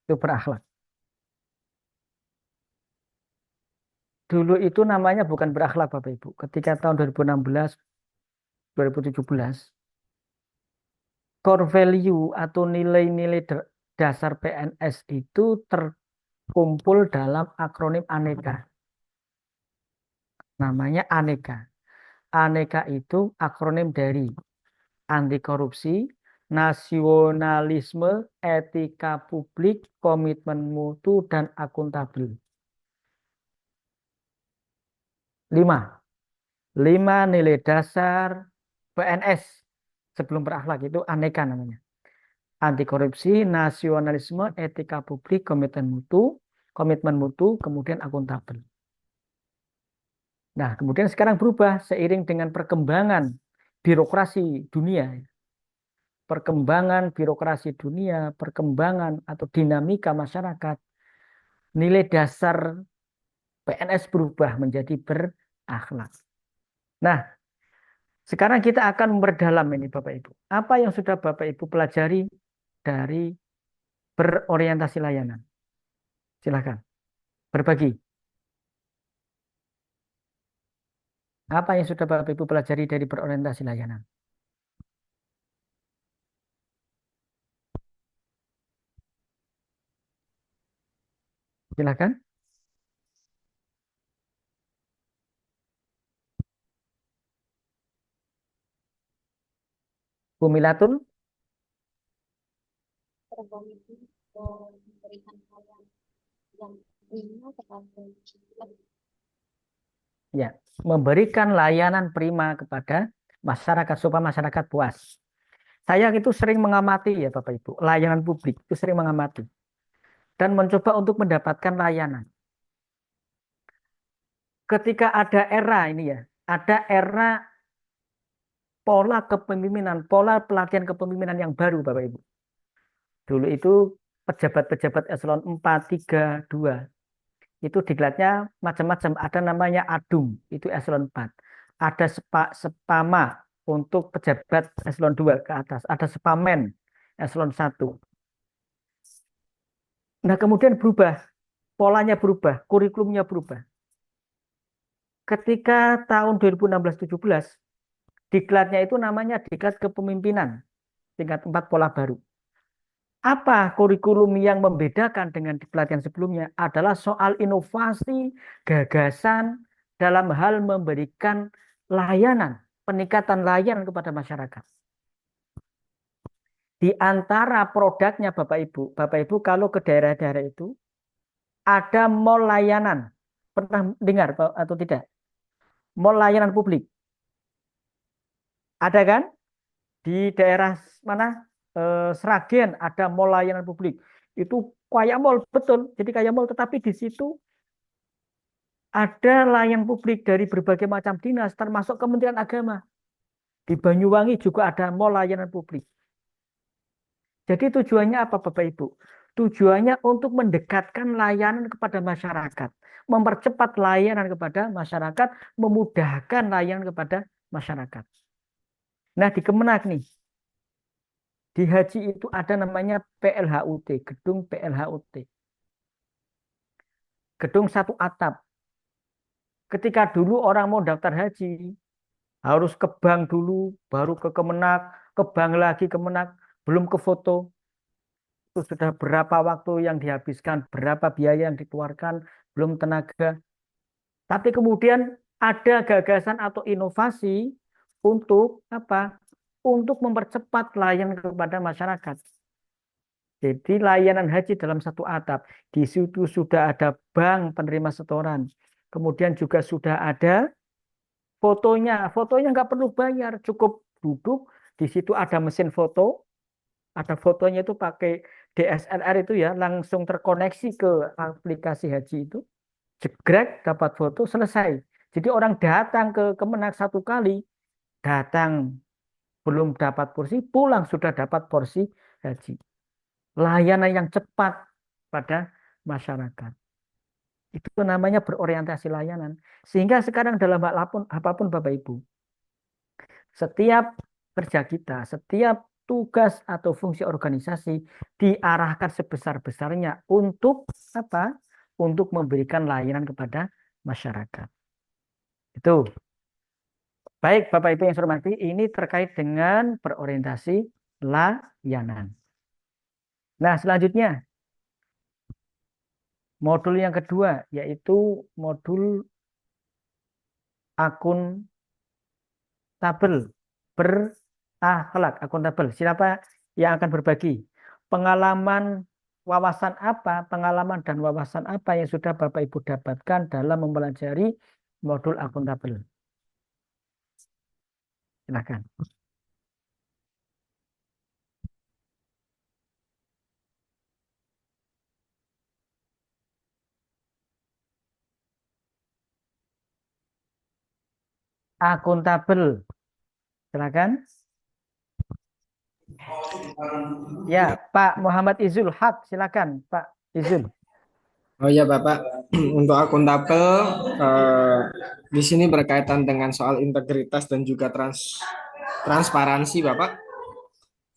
Itu berakhlak. Dulu itu namanya bukan berakhlak Bapak Ibu. Ketika tahun 2016, 2017, core value atau nilai-nilai dasar PNS itu terkumpul dalam akronim ANEKA. Namanya ANEKA. ANEKA itu akronim dari anti korupsi, nasionalisme, etika publik, komitmen mutu, dan akuntabel. Lima. Lima nilai dasar PNS sebelum berakhlak itu aneka namanya. Anti korupsi, nasionalisme, etika publik, komitmen mutu, kemudian akuntabel. Nah, kemudian sekarang berubah seiring dengan perkembangan birokrasi dunia. Perkembangan birokrasi dunia, perkembangan atau dinamika masyarakat, nilai dasar PNS berubah menjadi berakhlak. Nah, sekarang kita akan memperdalam ini Bapak Ibu. Apa yang sudah Bapak Ibu pelajari dari berorientasi layanan? Silakan berbagi. Apa yang sudah Bapak Ibu pelajari dari berorientasi layanan? Silakan. Bumilatul. Berkomitmen memberikan hal yang prima kepada Ya, memberikan layanan prima kepada masyarakat supaya masyarakat puas. Saya itu sering mengamati ya Bapak Ibu, layanan publik itu sering mengamati dan mencoba untuk mendapatkan layanan. Ketika ada era ini ya, ada era pola kepemimpinan, pola pelatihan kepemimpinan yang baru Bapak Ibu. Dulu itu pejabat-pejabat eselon 4, 3, 2 itu diklatnya macam-macam. Ada namanya ADUM, itu eselon 4. Ada Sepama untuk pejabat eselon 2 ke atas. Ada Sepamen eselon 1. Nah, kemudian berubah, polanya berubah, kurikulumnya berubah. Ketika tahun 2016-17, diklatnya itu namanya diklat kepemimpinan tingkat 4 pola baru. Apa kurikulum yang membedakan dengan di pelatihan sebelumnya adalah soal inovasi, gagasan dalam hal memberikan layanan, peningkatan layanan kepada masyarakat. Di antara produknya Bapak Ibu kalau ke daerah-daerah itu ada mall layanan. Pernah dengar atau tidak? Mall layanan publik. Ada kan? Di daerah mana? Sragen ada mall layanan publik. Itu kayak mall, betul. Jadi kayak mall, tetapi di situ ada layanan publik dari berbagai macam dinas, termasuk Kementerian Agama. Di Banyuwangi juga ada mall layanan publik. Jadi tujuannya apa Bapak Ibu? Tujuannya untuk mendekatkan layanan kepada masyarakat. Mempercepat layanan kepada masyarakat, memudahkan layanan kepada masyarakat. Nah di Kemenak nih, di Haji itu ada namanya PLHUT, Gedung PLHUT. Gedung satu atap. Ketika dulu orang mau daftar haji, harus ke bank dulu, baru ke Kemenak, ke bank lagi Kemenak, belum ke foto. Itu sudah berapa waktu yang dihabiskan, berapa biaya yang dikeluarkan, belum tenaga. Tapi kemudian ada gagasan atau inovasi untuk apa? Untuk mempercepat layanan kepada masyarakat. Jadi layanan haji dalam satu atap. Di situ sudah ada bank penerima setoran. Kemudian juga sudah ada fotonya. Fotonya nggak perlu bayar, cukup duduk. Di situ ada mesin foto. Ada fotonya itu pakai DSLR itu ya, langsung terkoneksi ke aplikasi haji itu. Jegrek, dapat foto, selesai. Jadi orang datang ke Kemenak satu kali, datang belum dapat porsi, pulang sudah dapat porsi haji. Layanan yang cepat pada masyarakat. Itu namanya berorientasi layanan. Sehingga sekarang dalam hal apapun Bapak Ibu, setiap kerja kita, setiap tugas atau fungsi organisasi diarahkan sebesar-besarnya untuk apa? Untuk memberikan layanan kepada masyarakat. Itu. Baik, Bapak Ibu yang saya hormati, ini terkait dengan berorientasi layanan. Nah, selanjutnya modul yang kedua yaitu modul akuntabel berakhlak, akuntabel. Siapa yang akan berbagi? Pengalaman pengalaman dan wawasan apa yang sudah Bapak Ibu dapatkan dalam mempelajari modul akuntabel? Silakan. Akuntabel. Silakan. Ya, Pak Muhammad Izul Haq, silakan, Pak Izul. Oh ya Bapak, untuk akuntabel eh, di sini berkaitan dengan soal integritas dan juga transparansi Bapak.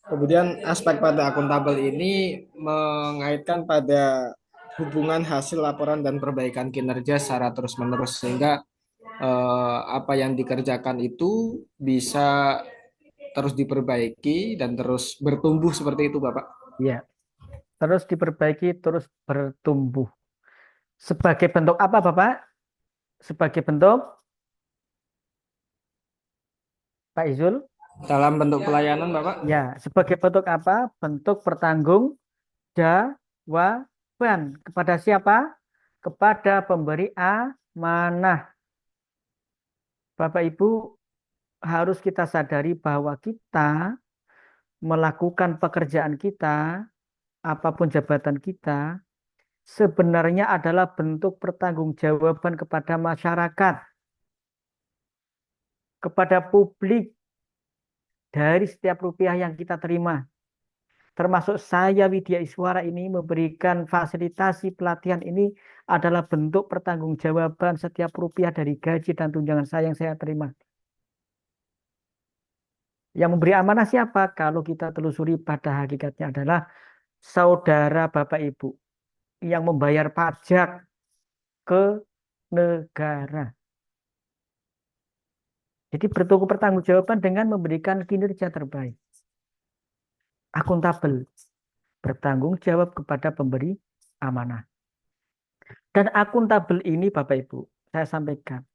Kemudian aspek pada akuntabel ini mengaitkan pada hubungan hasil laporan dan perbaikan kinerja secara terus-menerus sehingga apa yang dikerjakan itu bisa terus diperbaiki dan terus bertumbuh seperti itu Bapak. Ya, terus diperbaiki, terus bertumbuh. Sebagai bentuk apa, Bapak? Sebagai bentuk, Pak Izul? Dalam bentuk pelayanan Bapak. Ya, sebagai bentuk apa? Bentuk pertanggungjawaban. Kepada siapa? Kepada pemberi amanah. Bapak Ibu harus kita sadari bahwa kita melakukan pekerjaan kita, apapun jabatan kita, sebenarnya adalah bentuk pertanggungjawaban kepada masyarakat, kepada publik dari setiap rupiah yang kita terima. Termasuk saya Widya Iswara ini memberikan fasilitasi pelatihan ini adalah bentuk pertanggungjawaban setiap rupiah dari gaji dan tunjangan saya yang saya terima. Yang memberi amanah siapa? Kalau kita telusuri pada hakikatnya adalah saudara Bapak Ibu yang membayar pajak ke negara. Jadi bertemu pertanggungjawaban dengan memberikan kinerja terbaik. Akuntabel, bertanggung jawab kepada pemberi amanah. Dan akuntabel ini Bapak Ibu, saya sampaikan,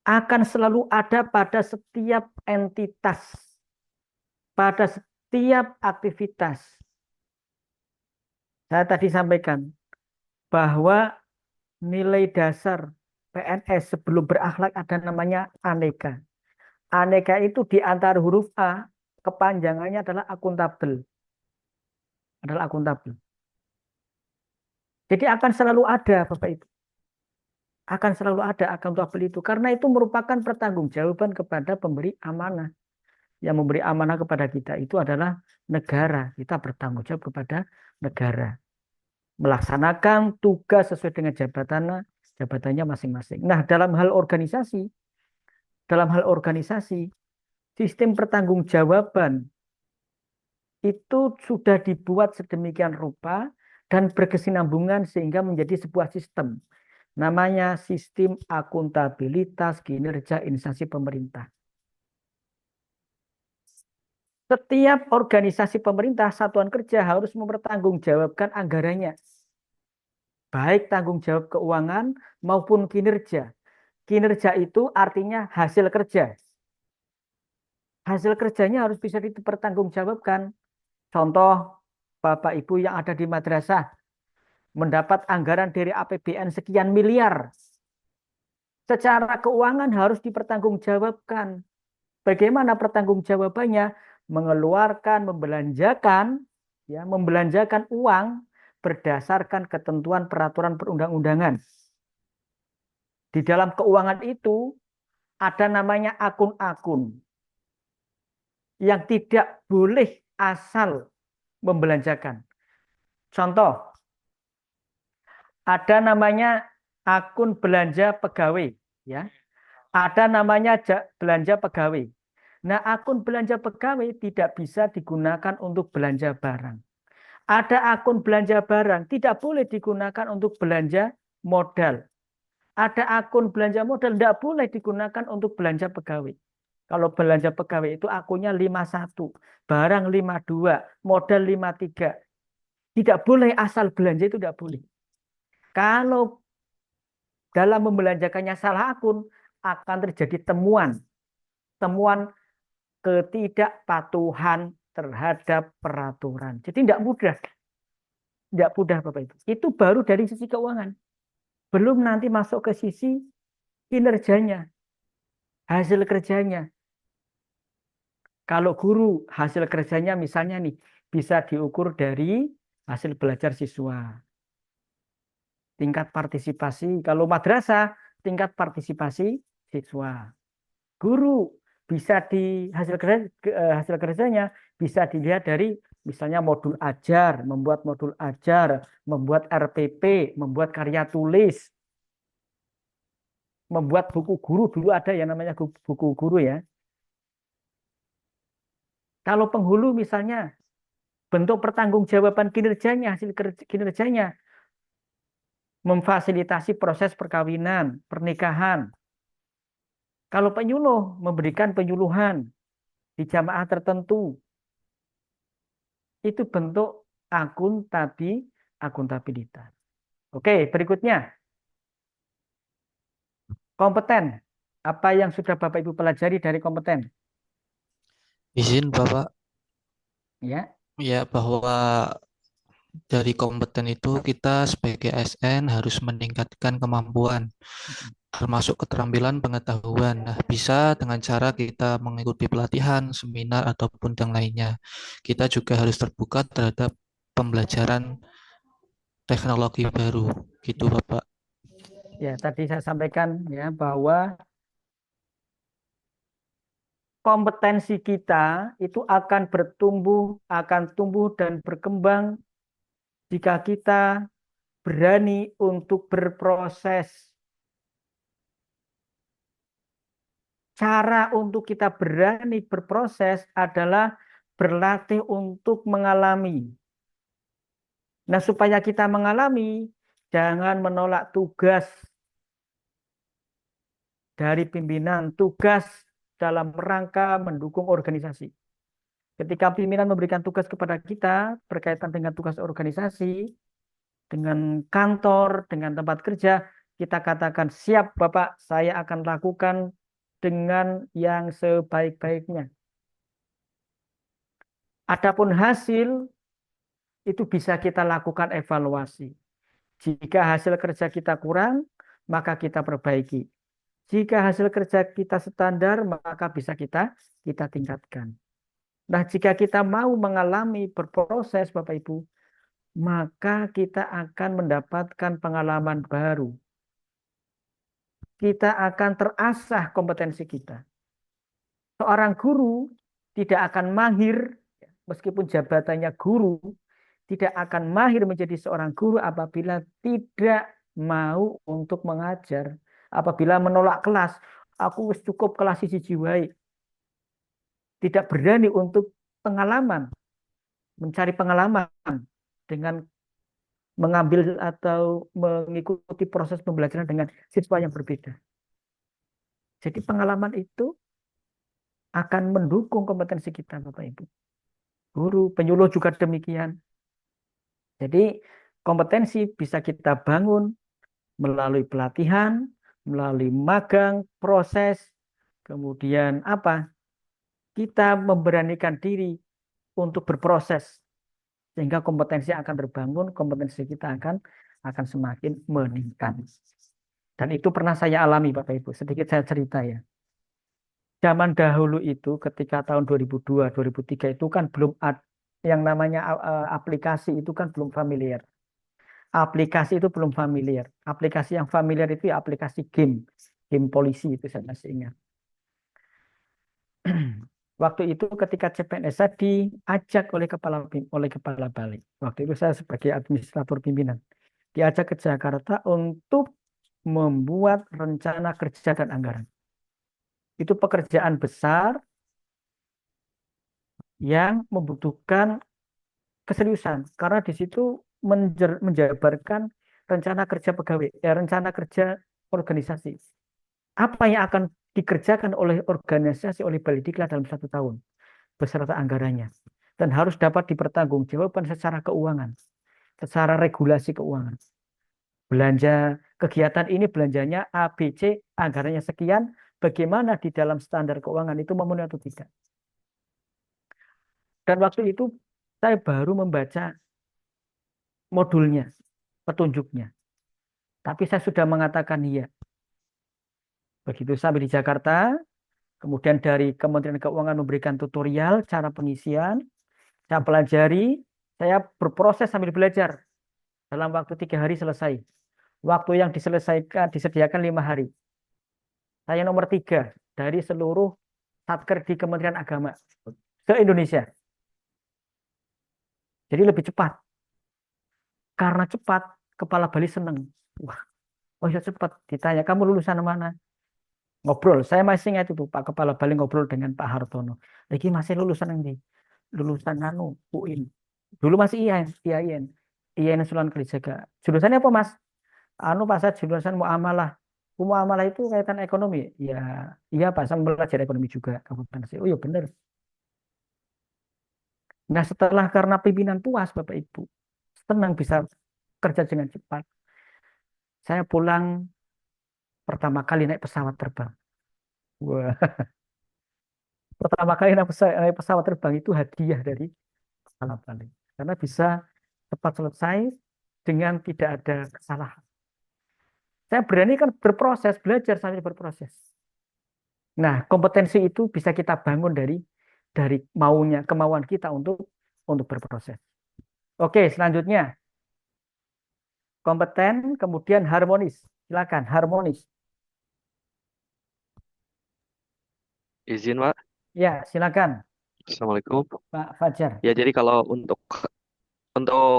akan selalu ada pada setiap entitas, pada setiap aktivitas. Saya tadi sampaikan bahwa nilai dasar PNS sebelum berakhlak ada namanya aneka. Aneka itu di antara huruf A, kepanjangannya adalah akuntabel. Adalah akuntabel. Jadi akan selalu ada, Bapak Ibu. Akan selalu ada akuntabel itu. Karena itu merupakan pertanggungjawaban kepada pemberi amanah. Yang memberi amanah kepada kita itu adalah negara. Kita bertanggung jawab kepada negara. Melaksanakan tugas sesuai dengan jabatannya masing-masing. Nah, dalam hal organisasi, sistem pertanggungjawaban itu sudah dibuat sedemikian rupa dan berkesinambungan sehingga menjadi sebuah sistem. Namanya sistem akuntabilitas kinerja instansi pemerintah. Setiap organisasi pemerintah, satuan kerja harus mempertanggungjawabkan anggarannya. Baik tanggung jawab keuangan maupun kinerja. Kinerja itu artinya hasil kerja. Hasil kerjanya harus bisa dipertanggungjawabkan. Contoh, Bapak Ibu yang ada di madrasah mendapat anggaran dari APBN sekian miliar. Secara keuangan harus dipertanggungjawabkan. Bagaimana pertanggungjawabannya? Mengeluarkan, membelanjakan uang berdasarkan ketentuan peraturan perundang-undangan. Di dalam keuangan itu ada namanya akun-akun yang tidak boleh asal membelanjakan. Contoh, ada namanya akun belanja pegawai, ya. Ada namanya belanja pegawai. Nah, akun belanja pegawai tidak bisa digunakan untuk belanja barang. Ada akun belanja barang, tidak boleh digunakan untuk belanja modal. Ada akun belanja modal, tidak boleh digunakan untuk belanja pegawai. Kalau belanja pegawai itu akunnya 51, barang 52, modal 53. Tidak boleh asal belanja itu tidak boleh. Kalau dalam membelanjakannya salah akun, akan terjadi temuan. Temuan ketidakpatuhan terhadap peraturan. Jadi tidak mudah. Tidak mudah Bapak Ibu. Itu baru dari sisi keuangan. Belum nanti masuk ke sisi kinerjanya, hasil kerjanya. Kalau guru, hasil kerjanya misalnya nih, bisa diukur dari hasil belajar siswa. Tingkat partisipasi, kalau madrasah, tingkat partisipasi siswa. Guru bisa di hasil kerjanya bisa dilihat dari misalnya modul ajar, membuat RPP, membuat karya tulis, membuat buku guru. Dulu ada yang namanya buku guru ya. Kalau penghulu misalnya bentuk pertanggungjawaban kinerjanya, kinerjanya memfasilitasi proses perkawinan, pernikahan. Kalau penyuluh memberikan penyuluhan di jamaah tertentu, itu bentuk akuntabilitas. Oke, berikutnya kompeten. Apa yang sudah Bapak Ibu pelajari dari kompeten? Izin Bapak, Ya, ya bahwa dari kompeten itu kita sebagai ASN harus meningkatkan kemampuan, termasuk keterampilan pengetahuan. Nah, bisa dengan cara kita mengikuti pelatihan, seminar, ataupun yang lainnya. Kita juga harus terbuka terhadap pembelajaran teknologi baru, gitu Bapak. ya tadi saya sampaikan ya bahwa kompetensi kita itu akan tumbuh dan berkembang jika kita berani untuk berproses. Cara untuk kita berani berproses adalah berlatih untuk mengalami. Nah, supaya kita mengalami, jangan menolak tugas dari pimpinan, tugas dalam rangka mendukung organisasi. Ketika pimpinan memberikan tugas kepada kita berkaitan dengan tugas organisasi, dengan kantor, dengan tempat kerja, kita katakan, siap Bapak, saya akan lakukan dengan yang sebaik-baiknya. Adapun hasil, itu bisa kita lakukan evaluasi. Jika hasil kerja kita kurang, maka kita perbaiki. Jika hasil kerja kita standar, maka bisa kita tingkatkan. Nah, jika kita mau mengalami berproses, Bapak Ibu, maka kita akan mendapatkan pengalaman baru. Kita akan terasah kompetensi kita. Seorang guru tidak akan mahir, meskipun jabatannya guru, tidak akan mahir menjadi seorang guru apabila tidak mau untuk mengajar. Apabila menolak kelas, aku cukup kelas siji jiwai. Tidak berani untuk pengalaman, mencari pengalaman dengan mengambil atau mengikuti proses pembelajaran dengan siswa yang berbeda. Jadi pengalaman itu akan mendukung kompetensi kita, Bapak Ibu. Guru, penyuluh juga demikian. Jadi kompetensi bisa kita bangun melalui pelatihan, melalui magang, proses, kemudian apa? Kita memberanikan diri untuk berproses sehingga kompetensi akan terbangun, kompetensi kita akan semakin meningkat. Dan itu pernah saya alami Bapak Ibu. Sedikit saya cerita ya. Zaman dahulu itu ketika tahun 2002, 2003 itu kan belum ada yang namanya aplikasi itu kan belum familiar. Aplikasi itu belum familiar. Aplikasi yang familiar itu ya aplikasi game polisi itu saya masih ingat. Waktu itu ketika CPNS saya diajak oleh kepala balik. Waktu itu saya sebagai administrator pimpinan diajak ke Jakarta untuk membuat rencana kerja dan anggaran. Itu pekerjaan besar yang membutuhkan keseriusan karena di situ menjabarkan rencana kerja pegawai, rencana kerja organisasi. Apa yang akan dikerjakan oleh organisasi oleh Balidikla dalam 1 tahun beserta anggarannya dan harus dapat dipertanggungjawabkan secara keuangan, secara regulasi keuangan. Belanja kegiatan ini belanjanya A, B, C, anggarannya sekian, bagaimana di dalam standar keuangan itu memenuhi atau tidak. Dan waktu itu saya baru membaca modulnya, petunjuknya. Tapi saya sudah mengatakan iya. Begitu sampai di Jakarta, kemudian dari Kementerian Keuangan memberikan tutorial cara pengisian, saya pelajari, saya berproses sambil belajar. Dalam waktu 3 hari selesai. Waktu yang diselesaikan disediakan 5 hari. Saya nomor 3 dari seluruh satker di Kementerian Agama se-Indonesia. Jadi lebih cepat. Karena cepat, Kepala Bali senang. Wah, oh ya cepat. Ditanya, kamu lulusan mana? Ngobrol. Saya masih ingat itu, Pak Kepala Bali ngobrol dengan Pak Hartono. Lagi masih lulusan ini. Lulusan UIN. Dulu masih IAIN. IAIN Sunan Kalijaga. Jurusannya apa, Mas? Pak, saya jurusan muamalah. Muamalah itu kaitan ekonomi. Ya, iya Pak, saya belajar ekonomi juga. Oh iya benar. Nah setelah karena pimpinan puas Bapak Ibu, senang bisa kerja dengan cepat. Saya pulang pertama kali naik pesawat terbang. Wah, pertama kali naik pesawat terbang itu hadiah dari Kepala Bali. Karena bisa cepat selesai dengan tidak ada kesalahan. Saya berani kan berproses, belajar sambil berproses. Nah, kompetensi itu bisa kita bangun dari kemauan kita untuk berproses. Oke, selanjutnya kompeten, kemudian harmonis. Silakan, harmonis. Izin, Pak. Ya, silakan, Assalamualaikum. Pak Fajar. Ya, jadi kalau untuk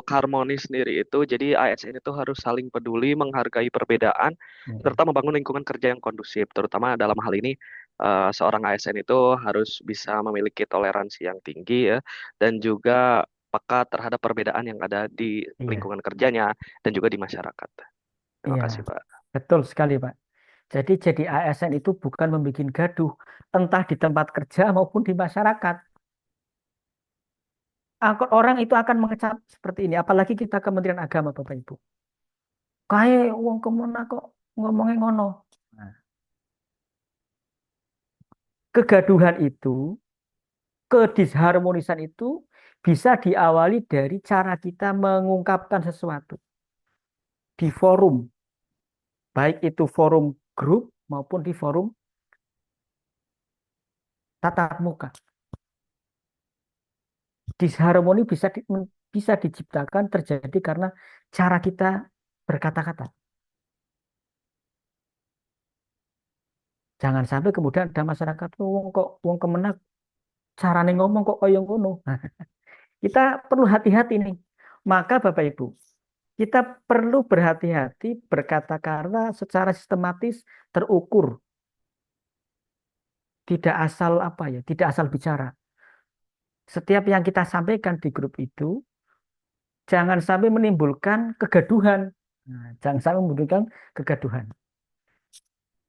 harmoni sendiri itu, jadi ASN itu harus saling peduli, menghargai perbedaan, Ya, serta membangun lingkungan kerja yang kondusif. Terutama dalam hal ini, seorang ASN itu harus bisa memiliki toleransi yang tinggi ya, dan juga peka terhadap perbedaan yang ada di iya, lingkungan kerjanya dan juga di masyarakat. Terima iya, kasih, Pak. betul sekali, Pak. Jadi ASN itu bukan membuat gaduh, entah di tempat kerja maupun di masyarakat. Orang itu akan mengecap seperti ini, apalagi kita Kementerian Agama, Bapak Ibu. Kayak uang kemana kok ngomongnya ngono. Nah, kegaduhan itu, kedisharmonisan itu bisa diawali dari cara kita mengungkapkan sesuatu di forum, baik itu forum grup maupun di forum tatap muka. Disharmoni bisa diciptakan terjadi karena cara kita berkata-kata. Jangan sampai kemudian ada masyarakat kok wong kemenak carane ngomong kok koyo ngono. Nah, kita perlu hati-hati nih. Maka Bapak Ibu, kita perlu berhati-hati berkata karena secara sistematis terukur, tidak asal apa ya, tidak asal bicara. Setiap yang kita sampaikan di grup itu jangan sampai menimbulkan kegaduhan. Nah, jangan sampai menimbulkan kegaduhan.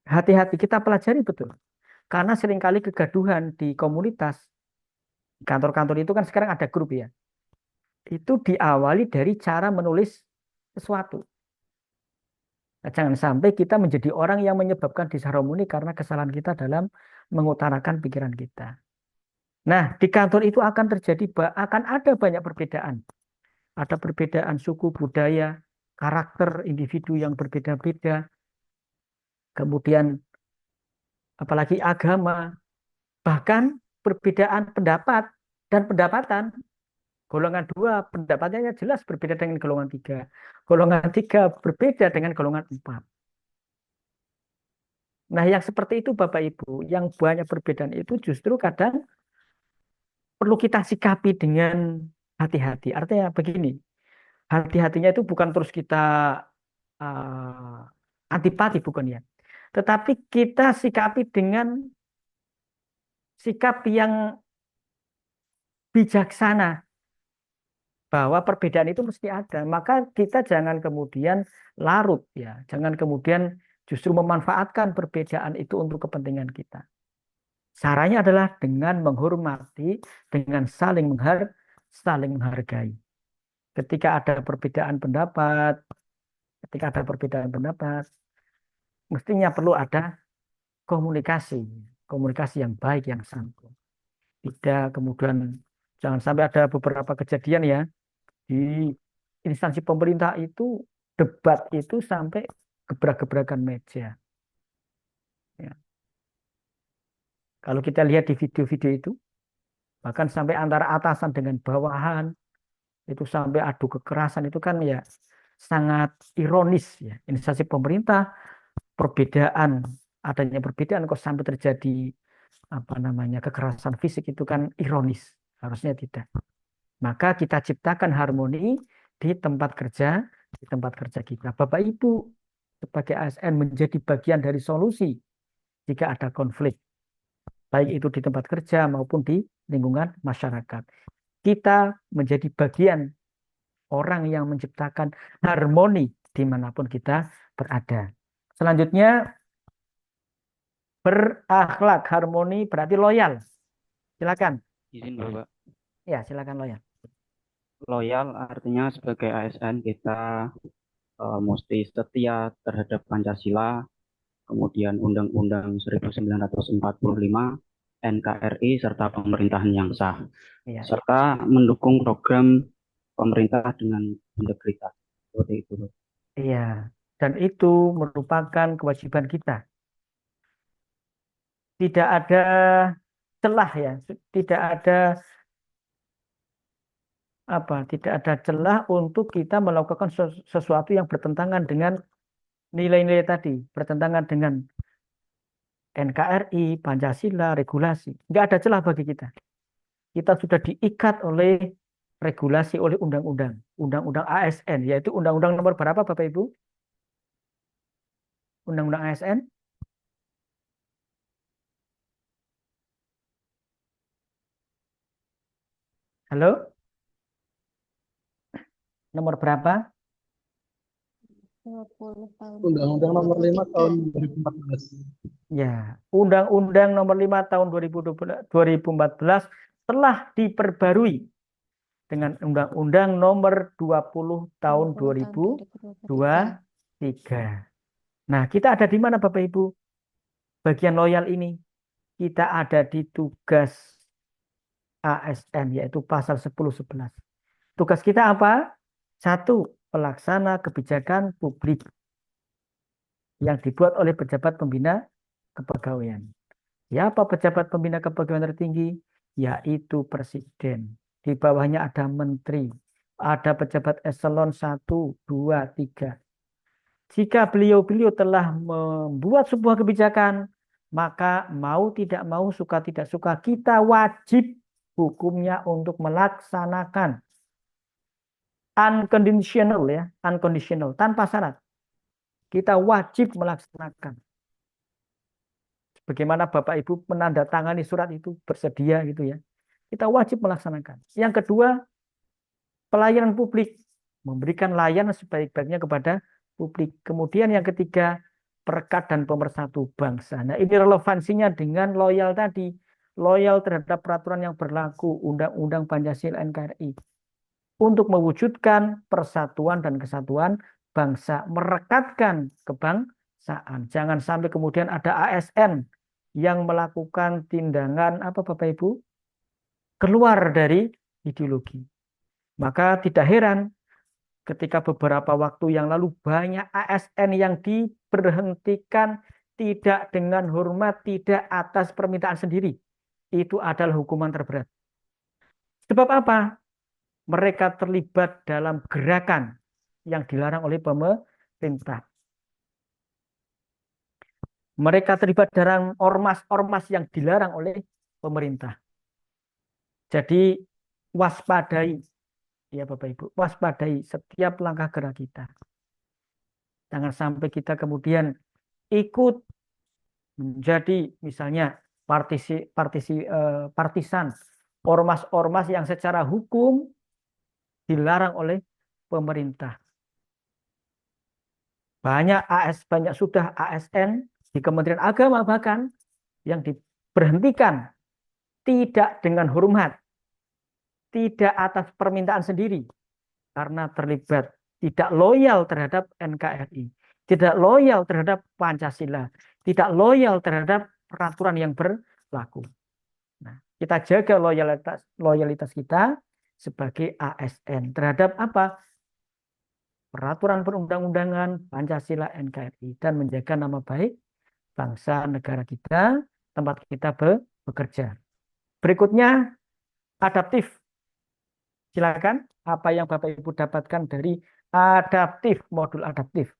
Hati-hati kita pelajari betul. Karena seringkali kegaduhan di komunitas, kantor-kantor itu kan sekarang ada grup ya. Itu diawali dari cara menulis sesuatu. Nah, jangan sampai kita menjadi orang yang menyebabkan disharmoni karena kesalahan kita dalam mengutarakan pikiran kita. Nah, di kantor itu akan ada banyak perbedaan. Ada perbedaan suku, budaya, karakter individu yang berbeda-beda. Kemudian apalagi agama, bahkan perbedaan pendapat dan pendapatan. Golongan 2 pendapatnya jelas berbeda dengan golongan 3. Golongan 3 berbeda dengan golongan 4. Nah, yang seperti itu Bapak Ibu, yang banyak perbedaan itu justru kadang perlu kita sikapi dengan hati-hati. Artinya begini, hati-hatinya itu bukan terus kita uh, antipati, bukan ya. Tetapi kita sikapi dengan sikap yang bijaksana bahwa perbedaan itu mesti ada. Maka kita jangan kemudian larut ya, jangan kemudian justru memanfaatkan perbedaan itu untuk kepentingan kita. Caranya adalah dengan menghormati, dengan saling menghargai. Ketika ada perbedaan pendapat, mestinya perlu ada komunikasi, komunikasi yang baik, yang santun. Tidak kemudian jangan sampai ada beberapa kejadian ya di instansi pemerintah itu debat itu sampai gebrak-gebrakan meja. Ya. Kalau kita lihat di video-video itu, bahkan sampai antara atasan dengan bawahan itu sampai adu kekerasan itu kan ya sangat ironis ya. Instansi pemerintah adanya perbedaan kok sampai terjadi kekerasan fisik itu kan ironis. Harusnya tidak. Maka kita ciptakan harmoni di tempat kerja kita. Bapak Ibu sebagai ASN menjadi bagian dari solusi jika ada konflik, baik itu di tempat kerja maupun di lingkungan masyarakat. Kita menjadi bagian orang yang menciptakan harmoni dimanapun kita berada. Selanjutnya, berakhlak, harmoni berarti loyal. Silakan. Izin Bapak. Ya, silakan loyal. Loyal artinya sebagai ASN kita mesti setia terhadap Pancasila, kemudian Undang-Undang 1945, NKRI, serta pemerintahan yang sah, Ya. serta mendukung program pemerintah dengan integritas. Seperti itu. Iya, dan itu merupakan kewajiban kita. Tidak ada celah ya, tidak ada celah untuk kita melakukan sesuatu yang bertentangan dengan nilai-nilai tadi, bertentangan dengan NKRI, Pancasila, regulasi. Nggak ada celah bagi kita. Kita sudah diikat oleh regulasi, oleh undang-undang ASN, yaitu undang-undang nomor berapa Bapak Ibu? Undang-undang ASN? Halo? Nomor berapa? 20 tahun Undang-Undang Nomor 5 tahun 2014. Ya, Undang-Undang Nomor 5 tahun 2014 telah diperbarui dengan Undang-Undang Nomor 20 tahun 2023. Nah, kita ada di mana Bapak Ibu? Bagian loyal ini. Kita ada di tugas ASN, yaitu pasal 10-11. Tugas kita apa? 1. Pelaksana kebijakan publik yang dibuat oleh pejabat pembina kepegawaian. Siapa pejabat pembina kepegawaian tertinggi? Yaitu Presiden. Di bawahnya ada menteri, ada pejabat eselon 1, 2, 3. Jika beliau-beliau telah membuat sebuah kebijakan, maka mau tidak mau, suka tidak suka, kita wajib hukumnya untuk melaksanakan. Unconditional ya, unconditional, tanpa syarat. Kita wajib melaksanakan. Bagaimana Bapak Ibu menandatangani surat itu, bersedia gitu ya. Kita wajib melaksanakan. Yang kedua, pelayanan publik. Memberikan layanan sebaik-baiknya kepada publik. Kemudian yang ketiga, perekat dan pemersatu bangsa. Nah, ini relevansinya dengan loyal tadi. Loyal terhadap peraturan yang berlaku, Undang-Undang Pancasila NKRI. Untuk mewujudkan persatuan dan kesatuan bangsa, merekatkan kebangsaan. Jangan sampai kemudian ada ASN yang melakukan tindakan Bapak Ibu? Keluar dari ideologi. Maka tidak heran ketika beberapa waktu yang lalu banyak ASN yang diberhentikan tidak dengan hormat, tidak atas permintaan sendiri. Itu adalah hukuman terberat. Sebab apa? Mereka terlibat dalam gerakan yang dilarang oleh pemerintah. Mereka terlibat dalam ormas-ormas yang dilarang oleh pemerintah. Jadi waspadai, ya Bapak Ibu, waspadai setiap langkah gerak kita. Jangan sampai kita kemudian ikut menjadi misalnya partisan ormas-ormas yang secara hukum dilarang oleh pemerintah. Banyak sudah ASN di Kementerian Agama bahkan yang diberhentikan tidak dengan hormat, tidak atas permintaan sendiri karena terlibat tidak loyal terhadap NKRI, tidak loyal terhadap Pancasila, tidak loyal terhadap peraturan yang berlaku. Nah, kita jaga loyalitas kita sebagai ASN terhadap apa? Peraturan perundang-undangan, Pancasila, NKRI, dan menjaga nama baik bangsa negara kita, tempat kita bekerja. Berikutnya, adaptif. Silakan, apa yang Bapak Ibu dapatkan dari adaptif, modul adaptif.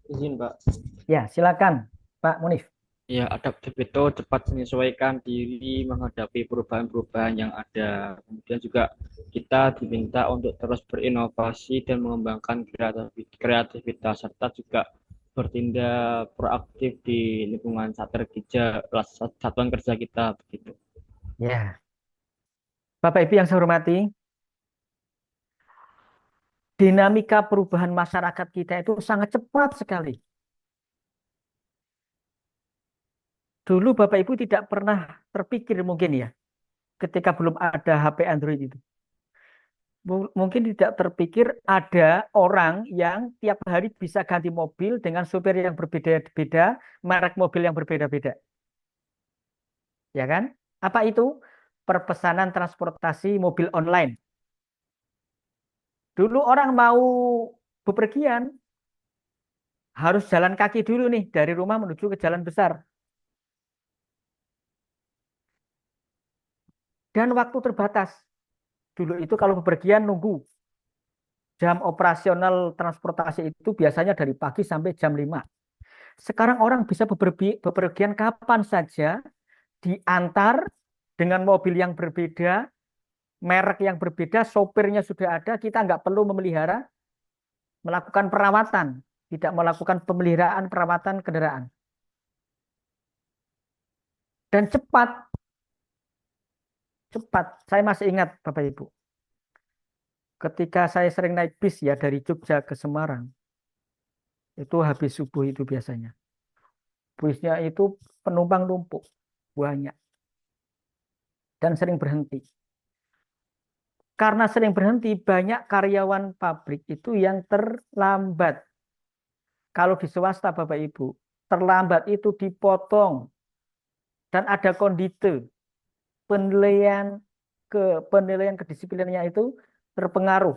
Izin, Pak. Ya, silakan, Pak Munif. Ya, adaptif itu cepat menyesuaikan diri menghadapi perubahan-perubahan yang ada. Kemudian juga kita diminta untuk terus berinovasi dan mengembangkan kreativitas serta juga bertindak proaktif di lingkungan satuan kerja kita begitu. Ya, Bapak Ibu yang saya hormati, dinamika perubahan masyarakat kita itu sangat cepat sekali. Dulu Bapak Ibu tidak pernah terpikir mungkin ya, ketika belum ada HP Android itu. Mungkin tidak terpikir ada orang yang tiap hari bisa ganti mobil dengan supir yang berbeda-beda, merek mobil yang berbeda-beda. Ya kan? Apa itu? Perpesanan transportasi mobil online. Dulu orang mau bepergian, harus jalan kaki dulu nih, dari rumah menuju ke jalan besar. Dan waktu terbatas. Dulu itu kalau bepergian nunggu. Jam operasional transportasi itu biasanya dari pagi sampai jam 5. Sekarang orang bisa bepergian kapan saja, diantar dengan mobil yang berbeda, merek yang berbeda, sopirnya sudah ada, kita nggak perlu memelihara, melakukan perawatan, tidak melakukan pemeliharaan perawatan kendaraan. Dan cepat. Saya masih ingat Bapak Ibu. Ketika saya sering naik bis ya dari Jogja ke Semarang, itu habis subuh itu biasanya. Busnya itu penumpang numpuk, banyak. Dan sering berhenti. Karena sering berhenti, banyak karyawan pabrik itu yang terlambat. Kalau di swasta Bapak Ibu, terlambat itu dipotong. Dan ada kondite. Penilaian kedisiplinannya itu terpengaruh.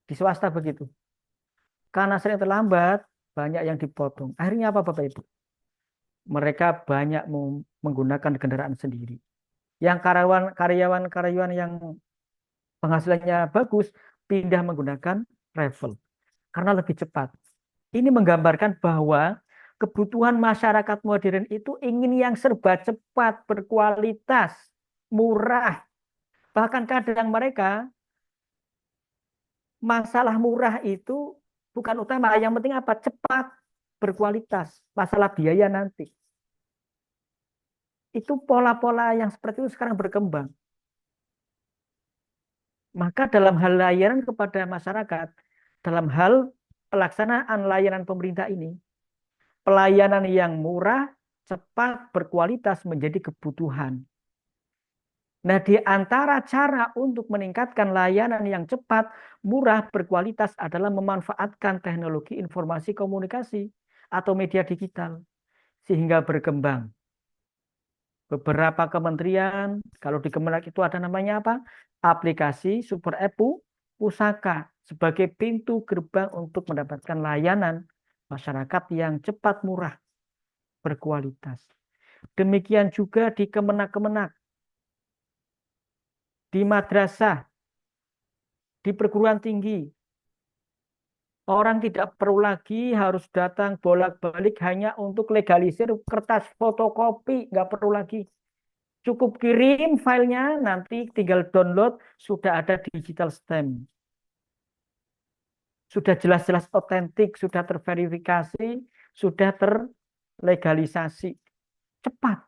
Di swasta begitu. Karena sering terlambat, banyak yang dipotong. Akhirnya apa Bapak Ibu? Mereka banyak menggunakan kendaraan sendiri. Yang karyawan yang penghasilannya bagus, pindah menggunakan travel. Karena lebih cepat. Ini menggambarkan bahwa kebutuhan masyarakat modern itu ingin yang serba cepat, berkualitas, murah. Bahkan kadang mereka masalah murah itu bukan utama, yang penting apa? Cepat, berkualitas, masalah biaya nanti. Itu pola-pola yang seperti itu sekarang berkembang. Maka dalam hal layanan kepada masyarakat, dalam hal pelaksanaan layanan pemerintah ini, pelayanan yang murah, cepat, berkualitas menjadi kebutuhan. Nah, di antara cara untuk meningkatkan layanan yang cepat, murah, berkualitas adalah memanfaatkan teknologi informasi komunikasi atau media digital sehingga berkembang. Beberapa kementerian, kalau di Kemenak itu ada namanya apa? Aplikasi Super App Pusaka sebagai pintu gerbang untuk mendapatkan layanan masyarakat yang cepat, murah, berkualitas. Demikian juga di Kemenak-Kemenak, di madrasah, di perguruan tinggi. Orang tidak perlu lagi harus datang bolak-balik hanya untuk legalisir kertas fotokopi, nggak perlu lagi. Cukup kirim filenya, nanti tinggal download, sudah ada digital stamp. sudah jelas-jelas otentik, sudah terverifikasi, sudah terlegalisasi. Cepat.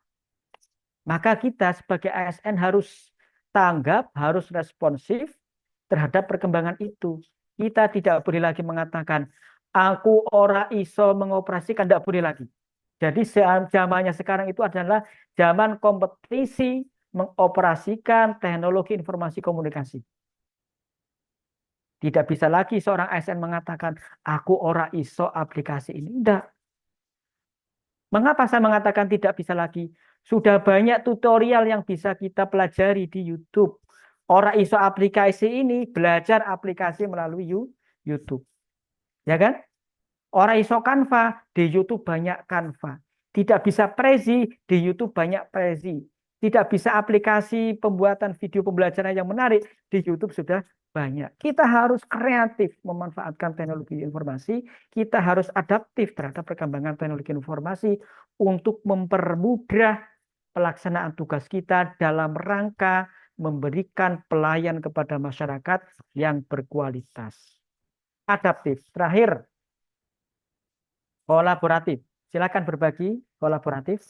Maka kita sebagai ASN harus tanggap, harus responsif terhadap perkembangan itu. Kita tidak boleh lagi mengatakan, aku ora iso mengoperasikan, tidak boleh lagi. Jadi zamannya sekarang itu adalah zaman kompetisi mengoperasikan teknologi informasi komunikasi. Tidak bisa lagi seorang ASN mengatakan, aku ora iso aplikasi ini. Tidak. Mengapa saya mengatakan tidak bisa lagi? Sudah banyak tutorial yang bisa kita pelajari di YouTube. Orang iso aplikasi ini belajar aplikasi melalui YouTube. Ya kan? Orang iso Canva, di YouTube banyak Canva. Tidak bisa Prezi, di YouTube banyak Prezi. Tidak bisa aplikasi pembuatan video pembelajaran yang menarik, di YouTube sudah banyak. Kita harus kreatif memanfaatkan teknologi informasi. Kita harus adaptif terhadap perkembangan teknologi informasi untuk mempermudah pelaksanaan tugas kita dalam rangka memberikan pelayan kepada masyarakat yang berkualitas. Adaptif. Terakhir, kolaboratif. Silakan berbagi kolaboratif.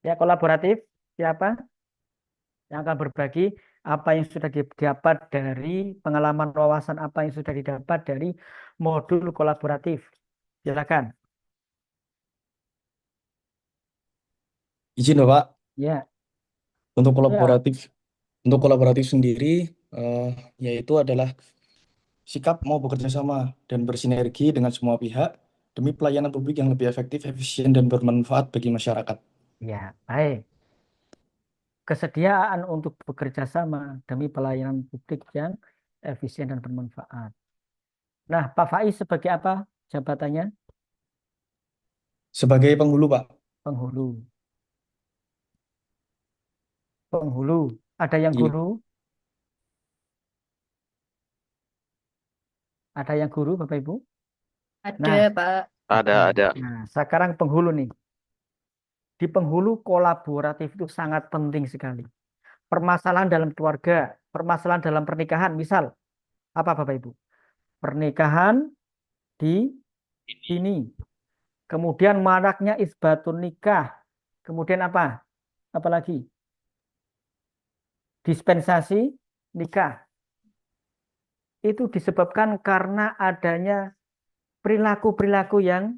Ya, kolaboratif. Siapa yang akan berbagi apa yang sudah didapat dari pengalaman wawasan, apa yang sudah didapat dari modul kolaboratif. Silakan. Izin Pak, Ya. untuk Ya. kolaboratif sendiri, yaitu adalah sikap mau bekerja sama dan bersinergi dengan semua pihak demi pelayanan publik yang lebih efektif, efisien, dan bermanfaat bagi masyarakat. Ya, baik. Kesediaan untuk bekerja sama demi pelayanan publik yang efisien dan bermanfaat. Nah, Pak Faiz sebagai apa jabatannya? Sebagai penghulu, Pak. Penghulu. Penghulu. Ada yang Iya. guru? Ada yang guru, Bapak Ibu? Ada, Nah, Pak. Ada. Nah, sekarang penghulu nih. Di penghulu kolaboratif itu sangat penting sekali. Permasalahan dalam keluarga, permasalahan dalam pernikahan, misal apa Bapak Ibu? Pernikahan di sini. Kemudian maraknya isbatun nikah. Kemudian apa? Apalagi? Dispensasi nikah. Itu disebabkan karena adanya perilaku-perilaku yang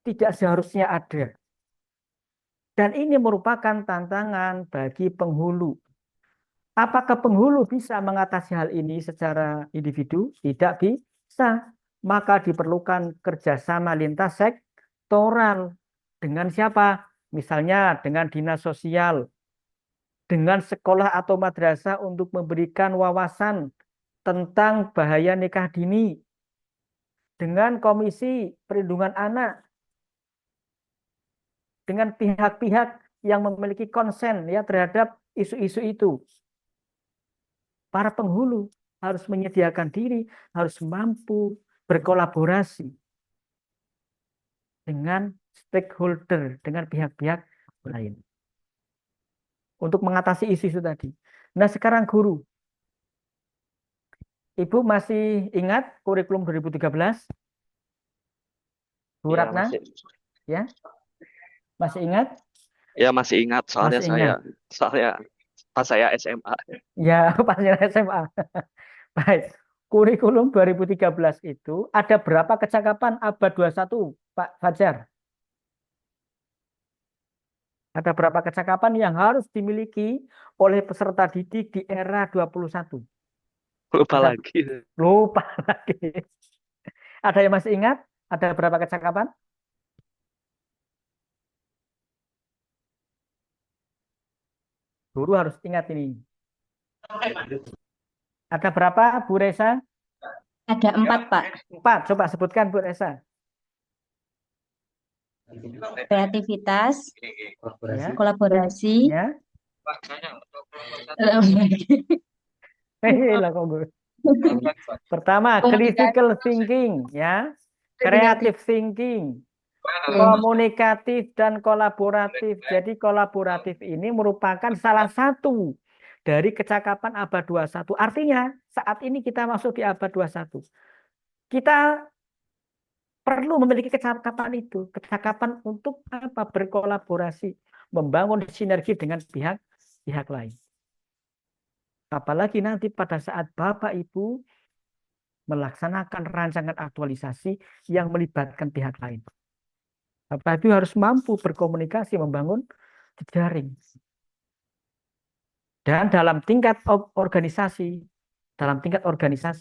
tidak seharusnya ada. Dan ini merupakan tantangan bagi penghulu. Apakah penghulu bisa mengatasi hal ini secara individu? Tidak bisa. Maka diperlukan kerjasama lintas sektoral. Dengan siapa? Misalnya dengan dinas sosial, dengan sekolah atau madrasah untuk memberikan wawasan tentang bahaya nikah dini, dengan komisi perlindungan anak, dengan pihak-pihak yang memiliki konsen ya terhadap isu-isu itu. Para penghulu harus menyediakan diri, harus mampu berkolaborasi dengan stakeholder, dengan pihak-pihak lain untuk mengatasi isu-isu tadi. Nah, sekarang guru. Ibu masih ingat kurikulum 2013? Bu Ya, Ratna? Ya? Masih ingat? Ya masih ingat soalnya Masih ingat. pas saya SMA. Ya, pasnya SMA. Baik. Kurikulum 2013 itu ada berapa kecakapan abad 21, Pak Fajar? Ada berapa kecakapan yang harus dimiliki oleh peserta didik di era 21? Lupa Ada- lagi. Lupa lagi. Ada yang masih ingat? Ada berapa kecakapan? Guru harus ingat ini. Ada berapa, Bu Reza? Ada 4, Pak. 4. Coba sebutkan, Bu Reza. Kreativitas, Ya. kolaborasi, Ya. eh, Lah, kok gue. Pertama, critical thinking, ya. Creative thinking. komunikatif dan kolaboratif. Jadi kolaboratif ini merupakan salah satu dari kecakapan abad 21. Artinya saat ini kita masuk di abad 21. Kita perlu memiliki kecakapan itu. Kecakapan untuk apa? Berkolaborasi, membangun sinergi dengan pihak lain. Apalagi nanti pada saat Bapak Ibu melaksanakan rancangan aktualisasi yang melibatkan pihak lain. Bapak Ibu harus mampu berkomunikasi, membangun jejaring. Dan dalam tingkat organisasi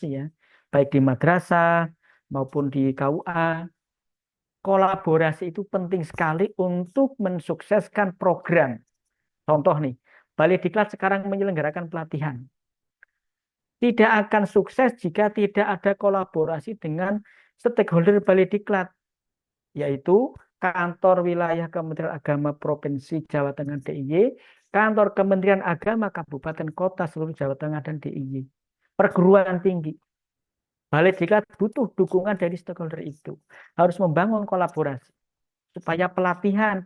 ya, baik di madrasah maupun di KUA, kolaborasi itu penting sekali untuk mensukseskan program. Contoh nih, Balai Diklat sekarang menyelenggarakan pelatihan. Tidak akan sukses jika tidak ada kolaborasi dengan stakeholder Balai Diklat, yaitu Kantor Wilayah Kementerian Agama Provinsi Jawa Tengah DIY, Kantor Kementerian Agama Kabupaten Kota seluruh Jawa Tengah dan DIY, perguruan tinggi. Balai Diklat butuh dukungan dari stakeholder itu. Harus membangun kolaborasi supaya pelatihan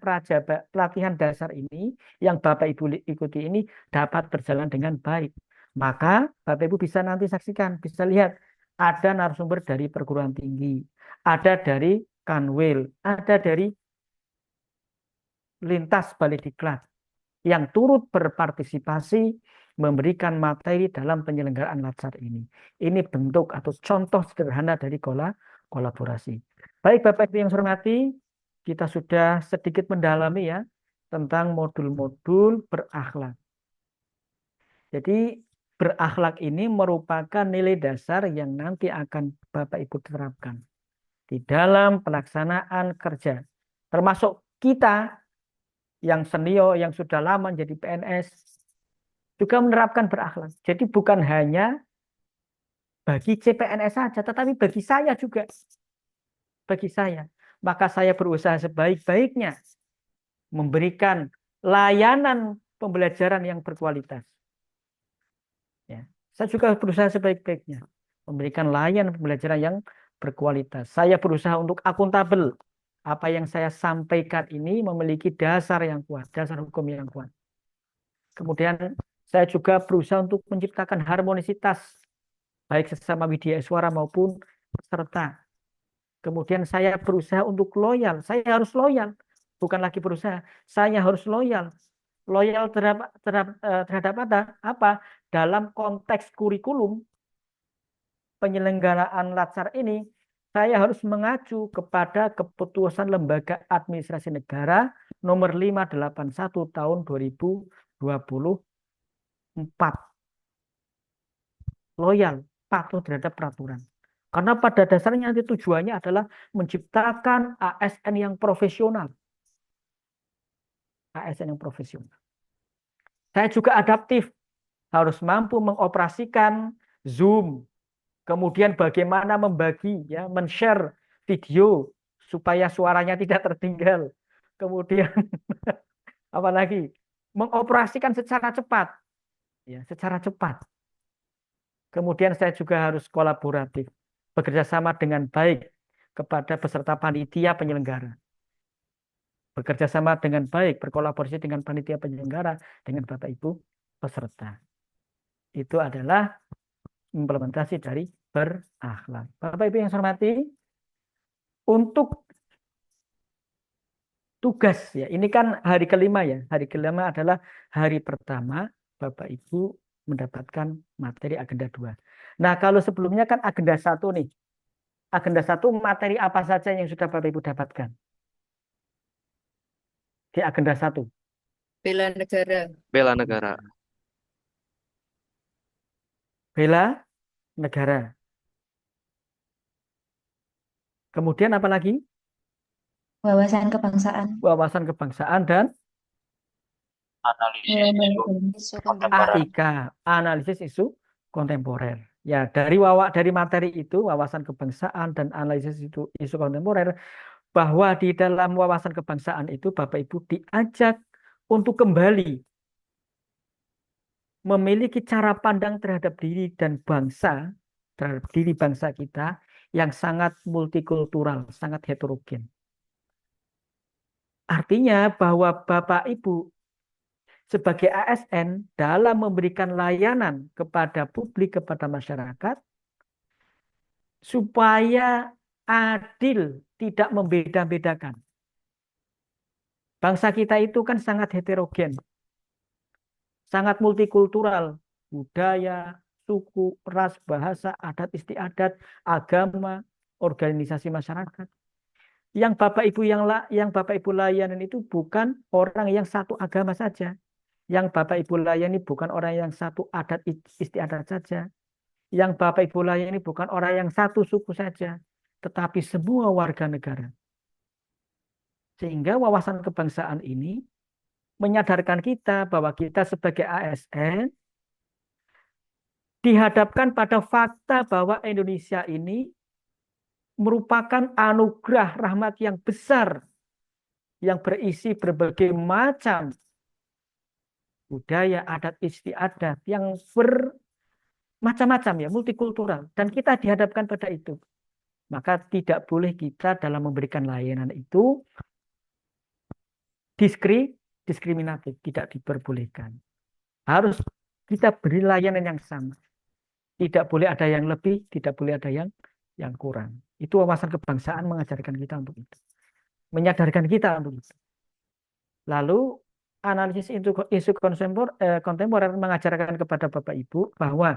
dasar ini yang Bapak Ibu ikuti ini dapat berjalan dengan baik. Maka Bapak Ibu bisa nanti saksikan, bisa lihat ada narasumber dari perguruan tinggi, ada dari Kanwil, ada dari lintas Balai Diklat yang turut berpartisipasi memberikan materi dalam penyelenggaraan latsar ini. Ini bentuk atau contoh sederhana dari kolaborasi. Baik Bapak Ibu yang saya hormati, kita sudah sedikit mendalami ya tentang modul-modul berakhlak. Jadi berakhlak ini merupakan nilai dasar yang nanti akan Bapak Ibu terapkan di dalam pelaksanaan kerja. Termasuk kita yang senior, yang sudah lama jadi PNS, juga menerapkan berakhlak. Jadi bukan hanya bagi CPNS saja, tetapi bagi saya juga. Bagi saya. Maka saya berusaha sebaik-baiknya memberikan layanan pembelajaran yang berkualitas. Ya. Saya juga berusaha sebaik-baiknya memberikan layanan pembelajaran yang berkualitas. Saya berusaha untuk akuntabel. Apa yang saya sampaikan ini memiliki dasar yang kuat, dasar hukum yang kuat. Kemudian saya juga berusaha untuk menciptakan harmonisitas baik sesama widya suara maupun peserta. Kemudian saya berusaha untuk loyal. Saya harus loyal, bukan lagi berusaha. Saya harus loyal. Loyal terhadap apa? Dalam konteks kurikulum penyelenggaraan latsar ini, saya harus mengacu kepada keputusan Lembaga Administrasi Negara nomor 581 tahun 2024. Loyal, patuh terhadap peraturan. Karena pada dasarnya nanti tujuannya adalah menciptakan ASN yang profesional. ASN yang profesional. Saya juga adaptif, harus mampu mengoperasikan Zoom. Kemudian bagaimana membagi, ya, men-share video supaya suaranya tidak tertinggal. Kemudian apalagi mengoperasikan secara cepat, ya, secara cepat. Kemudian saya juga harus kolaboratif, bekerja sama dengan baik kepada peserta panitia penyelenggara. Bekerja sama dengan baik, berkolaborasi dengan panitia penyelenggara, dengan Bapak Ibu peserta. Itu adalah implementasi dari berakhlak. Bapak Ibu yang saya hormati, untuk tugas ya, ini kan hari kelima ya. Hari kelima adalah hari pertama Bapak Ibu mendapatkan materi agenda 2. Nah, kalau sebelumnya kan agenda 1 nih. Agenda 1 materi apa saja yang sudah Bapak Ibu dapatkan? Di agenda 1. Bela negara. Bela negara. Bela negara. Kemudian apa lagi? Wawasan kebangsaan. Wawasan kebangsaan dan Isu kontemporer. AIK, analisis isu kontemporer. Ya, dari materi itu, wawasan kebangsaan dan analisis isu kontemporer, bahwa di dalam wawasan kebangsaan itu Bapak Ibu diajak untuk kembali memiliki cara pandang terhadap diri dan bangsa, terhadap diri bangsa kita yang sangat multikultural, sangat heterogen. Artinya bahwa Bapak Ibu sebagai ASN dalam memberikan layanan kepada publik, kepada masyarakat, supaya adil, tidak membeda-bedakan. Bangsa kita itu kan sangat heterogen, sangat multikultural, budaya, suku, ras, bahasa, adat istiadat, agama, organisasi masyarakat. Yang Bapak Ibu layanan itu bukan orang yang satu agama saja. Yang Bapak Ibu layani bukan orang yang satu adat istiadat saja. Yang Bapak Ibu layani bukan orang yang satu suku saja, tetapi semua warga negara. Sehingga wawasan kebangsaan ini menyadarkan kita bahwa kita sebagai ASN dihadapkan pada fakta bahwa Indonesia ini merupakan anugerah rahmat yang besar yang berisi berbagai macam budaya, adat istiadat yang bermacam-macam ya, multikultural, dan kita dihadapkan pada itu. Maka tidak boleh kita dalam memberikan layanan itu diskriminatif, tidak diperbolehkan. Harus kita beri layanan yang sama. Tidak boleh ada yang lebih, tidak boleh ada yang kurang. Itu wawasan kebangsaan mengajarkan kita untuk itu. Menyadarkan kita untuk itu. Lalu analisis isu kontemporer mengajarkan kepada Bapak Ibu bahwa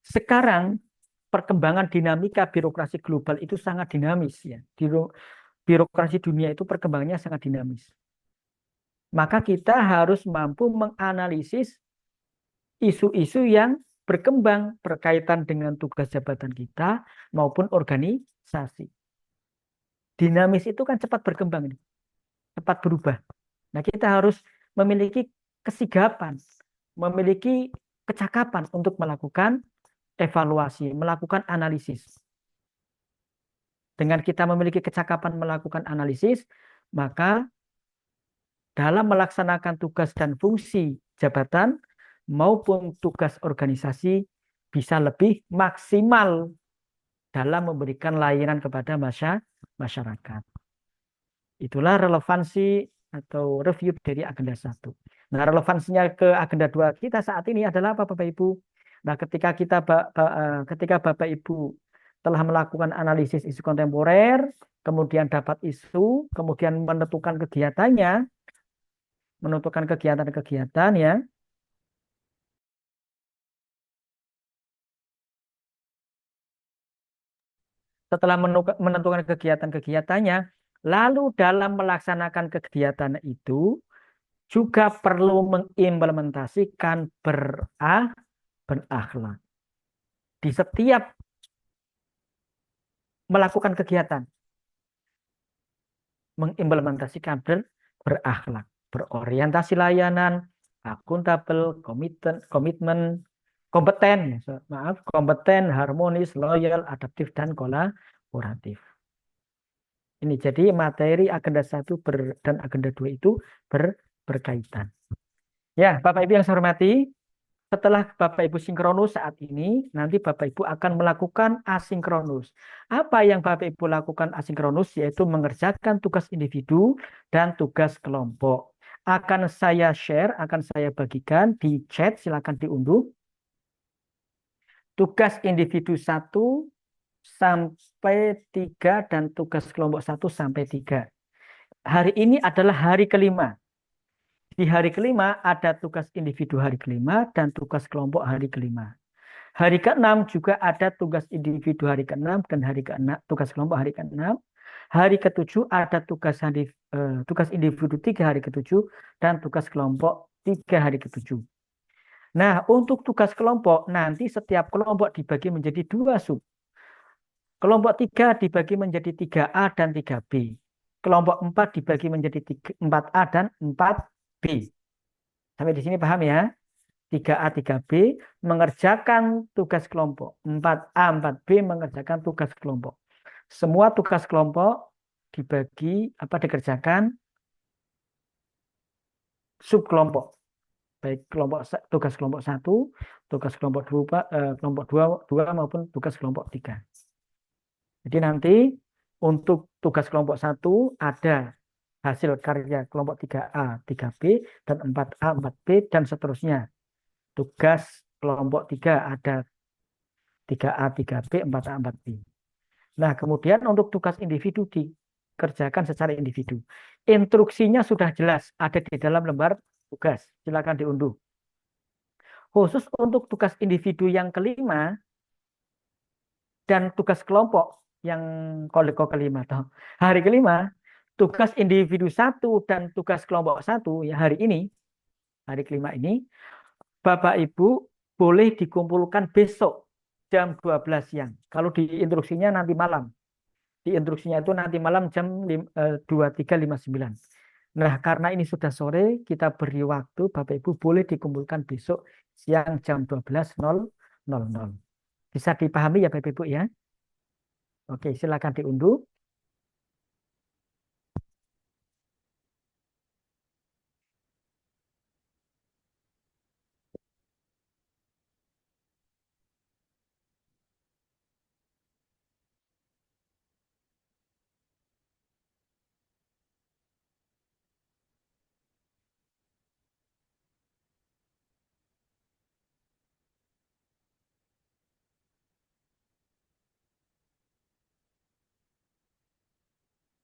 sekarang perkembangan dinamika birokrasi global itu sangat dinamis ya. Birokrasi dunia itu perkembangannya sangat dinamis. Maka kita harus mampu menganalisis isu-isu yang berkembang berkaitan dengan tugas jabatan kita maupun organisasi. Dinamis itu kan cepat berkembang, cepat berubah. Nah, kita harus memiliki kesigapan, memiliki kecakapan untuk melakukan evaluasi, melakukan analisis. Dengan kita memiliki kecakapan melakukan analisis, maka dalam melaksanakan tugas dan fungsi jabatan maupun tugas organisasi bisa lebih maksimal dalam memberikan layanan kepada masyarakat. Itulah relevansi atau review dari agenda 1. Nah, relevansinya ke agenda 2 kita saat ini adalah apa, Bapak Ibu? Nah, ketika Bapak Ibu telah melakukan analisis isu kontemporer, kemudian dapat isu, kemudian menentukan kegiatannya, menentukan kegiatan-kegiatan ya. Setelah menentukan kegiatan-kegiatannya, lalu dalam melaksanakan kegiatan itu juga perlu mengimplementasikan berakhlak. Di setiap melakukan kegiatan, mengimplementasikan berakhlak, berorientasi layanan, akuntabel, komitmen, kompeten, harmonis, loyal, adaptif, dan kolaboratif. Ini jadi materi agenda 1 dan agenda 2 itu berkaitan. Ya, Bapak Ibu yang saya hormati, setelah Bapak Ibu sinkronus saat ini, nanti Bapak Ibu akan melakukan asinkronus. Apa yang Bapak Ibu lakukan asinkronus? Yaitu mengerjakan tugas individu dan tugas kelompok. Akan saya share, akan saya bagikan di chat, silakan diunduh. Tugas individu 1 sampai 3 dan tugas kelompok 1 sampai 3. Hari ini adalah hari kelima. Di hari kelima ada tugas individu hari kelima dan tugas kelompok hari kelima. Hari ke-6 juga ada tugas individu hari ke-6 dan tugas kelompok hari ke-6. Hari ke-7 ada tugas individu 3 hari ke-7 dan tugas kelompok 3 hari ke-7. Nah, untuk tugas kelompok, nanti setiap kelompok dibagi menjadi 2 sub. Kelompok 3 dibagi menjadi 3A dan 3B. Kelompok 4 dibagi menjadi 4A dan 4B. Sampai di sini paham ya? 3A, 3B mengerjakan tugas kelompok. 4A, 4B mengerjakan tugas kelompok. Semua tugas kelompok dikerjakan subkelompok. Baik tugas kelompok 1, tugas kelompok 2 maupun tugas kelompok 3. Jadi nanti Untuk tugas kelompok 1 ada hasil karya kelompok 3A, 3B, dan 4A, 4B, dan seterusnya. Tugas kelompok 3 ada 3A, 3B, 4A, 4B. Nah, kemudian untuk tugas individu dikerjakan secara individu. Instruksinya sudah jelas, ada di dalam lembar tugas. Silakan diunduh. Khusus untuk tugas individu yang kelima dan tugas kelompok yang kelima, hari kelima, tugas individu 1 dan tugas kelompok 1 ya hari ini, hari kelima ini, Bapak Ibu boleh dikumpulkan besok jam 12 siang. Kalau di instruksinya nanti malam. Di instruksinya itu nanti malam jam 23.59. Nah, karena ini sudah sore, kita beri waktu Bapak Ibu boleh dikumpulkan besok siang jam 12.00. Bisa dipahami ya Bapak Ibu ya? Oke, silakan diunduh.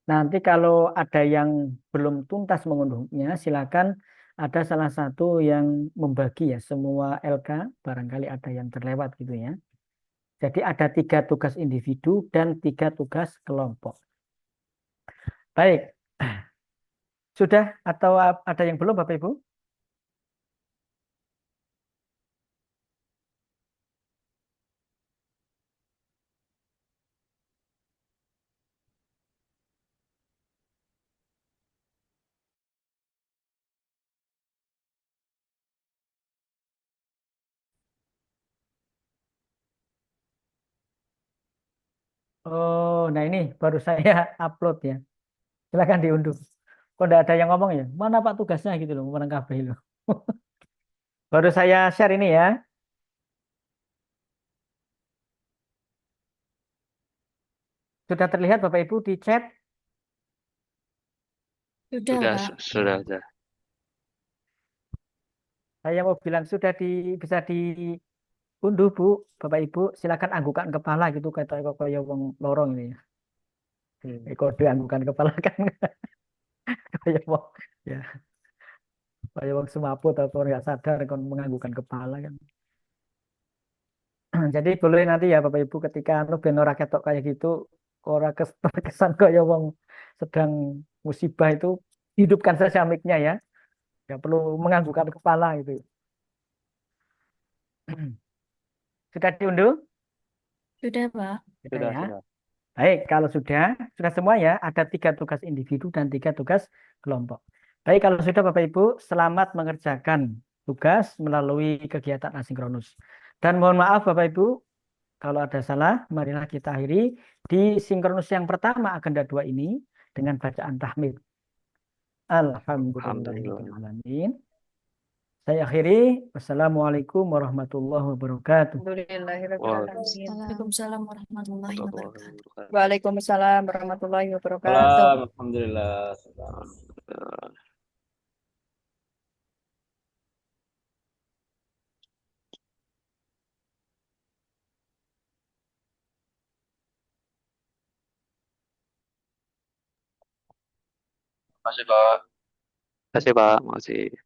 Nanti kalau ada yang belum tuntas mengunduhnya, silakan ada salah satu yang membagi ya semua LK, barangkali ada yang terlewat gitu ya. Jadi ada 3 tugas individu dan 3 tugas kelompok. Baik, sudah atau ada yang belum Bapak Ibu? Oh, nah ini baru saya upload ya. Silakan diunduh. Kok tidak ada yang ngomong ya? Mana Pak tugasnya gitu loh, mana kabeh loh. Baru saya share ini ya. Sudah terlihat Bapak Ibu di chat? Sudah, Sudah, Pak. sudah. Saya mau bilang sudah bisa diunduh Bu, Bapak Ibu. Silakan anggukan kepala gitu kayak wong lorong ini ya. Kode anggukan kepala kan kayak wong ya, kayak wong semaput atau nggak sadar kan menganggukkan kepala kan. Jadi boleh nanti ya Bapak Ibu ketika anu ben ora ketok kayak gitu, ora terkesan kayak wong sedang musibah itu, hidupkan saja mic-nya ya. Nggak perlu menganggukkan kepala itu. Sudah diunduh? Sudah, Pak. Sudah ya. Sudah. Baik, kalau sudah semua ya, ada 3 tugas individu dan 3 tugas kelompok. Baik, kalau sudah Bapak Ibu, selamat mengerjakan tugas melalui kegiatan asinkronus. Dan mohon maaf Bapak Ibu, kalau ada salah, marilah kita akhiri di sinkronus yang pertama agenda 2 ini dengan bacaan tahmid. Alhamdulillah. Alhamdulillahirrahmanirrahim. Saya akhiri. Wassalamualaikum warahmatullahi wabarakatuh. Alhamdulillahirrahmanirrahim. Waalaikumsalam warahmatullahi wabarakatuh. Waalaikumsalam warahmatullahi wabarakatuh. Salam, alhamdulillah. Terima kasih Pak. Makasih.